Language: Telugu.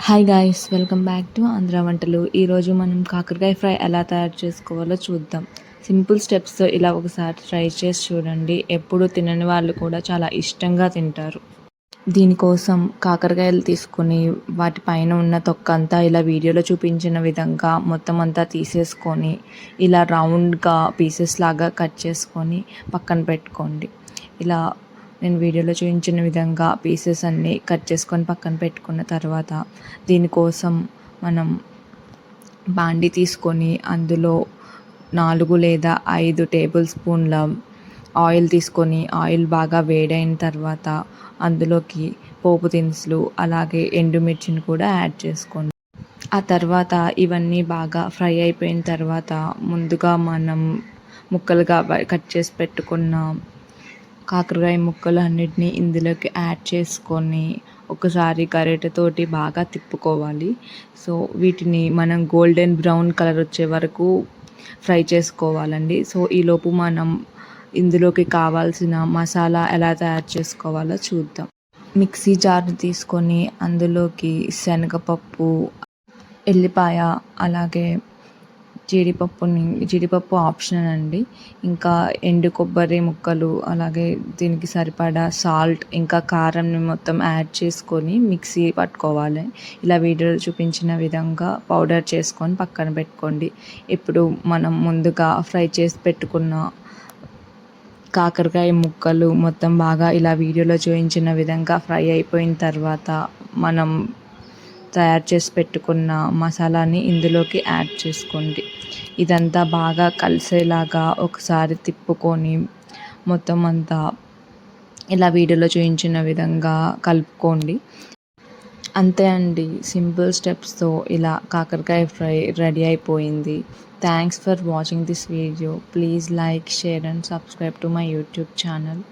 Hi guys, welcome back to Andhra వంటలు. ఈరోజు మనం కాకరకాయ ఫ్రై ఎలా తయారు చేసుకోవాలో చూద్దాం. సింపుల్ స్టెప్స్తో ఇలా ఒకసారి ట్రై చేసి చూడండి. ఎప్పుడు తినని వాళ్ళు కూడా చాలా ఇష్టంగా తింటారు. దీనికోసం కాకరకాయలు తీసుకొని వాటిపైన ఉన్న తొక్క అంతా ఇలా వీడియోలో చూపించిన విధంగా మొత్తం అంతా తీసేసుకొని ఇలా రౌండ్గా పీసెస్ లాగా కట్ చేసుకొని పక్కన పెట్టుకోండి. ఇలా నేను వీడియోలో చూపించిన విధంగా పీసెస్ అన్నీ కట్ చేసుకొని పక్కన పెట్టుకున్న తర్వాత దీనికోసం మనం బాండి తీసుకొని అందులో 4 లేదా 5 టేబుల్ స్పూన్ల ఆయిల్ తీసుకొని ఆయిల్ బాగా వేడైన తర్వాత అందులోకి పోపు దినుసులు అలాగే ఎండుమిర్చిని కూడా యాడ్ చేసుకోండి. ఆ తర్వాత ఇవన్నీ బాగా ఫ్రై అయిపోయిన తర్వాత ముందుగా మనం ముక్కలుగా కట్ చేసి పెట్టుకున్న కాకరకాయ ముక్కలు అన్నిటినీ ఇందులోకి యాడ్ చేసుకొని ఒకసారి గరిటెతోటి బాగా తిప్పుకోవాలి. సో వీటిని మనం గోల్డెన్ బ్రౌన్ కలర్ వచ్చే వరకు ఫ్రై చేసుకోవాలండి. సో ఈలోపు మనం ఇందులోకి కావాల్సిన మసాలా ఎలా తయారు చేసుకోవాలో చూద్దాం. మిక్సీ జార్ తీసుకొని అందులోకి శనగపప్పు, ఎల్లిపాయ అలాగే జీడిపప్పు ఆప్షనల్ అండి. ఇంకా ఎండు కొబ్బరి ముక్కలు అలాగే దీనికి సరిపడా సాల్ట్ ఇంకా కారంని మొత్తం యాడ్ చేసుకొని మిక్సీ పట్టుకోవాలి. ఇలా వీడియోలో చూపించిన విధంగా పౌడర్ చేసుకొని పక్కన పెట్టుకోండి. ఇప్పుడు మనం ముందుగా ఫ్రై చేసి పెట్టుకున్న కాకరకాయ ముక్కలు మొత్తం బాగా ఇలా వీడియోలో చూపించిన విధంగా ఫ్రై అయిపోయిన తర్వాత మనం తయారు చేసి పెట్టుకున్న మసాలాని ఇందులోకి యాడ్ చేసుకోండి. ఇదంతా బాగా కలిసేలాగా ఒకసారి తిప్పుకొని మొత్తం అంతా ఇలా వీడియోలో చూపించిన విధంగా కలుపుకోండి. అంతే అండి, సింపుల్ స్టెప్స్తో ఇలా కాకరకాయ ఫ్రై రెడీ అయిపోయింది. Thanks for watching this video. Please like, share and subscribe to my YouTube channel.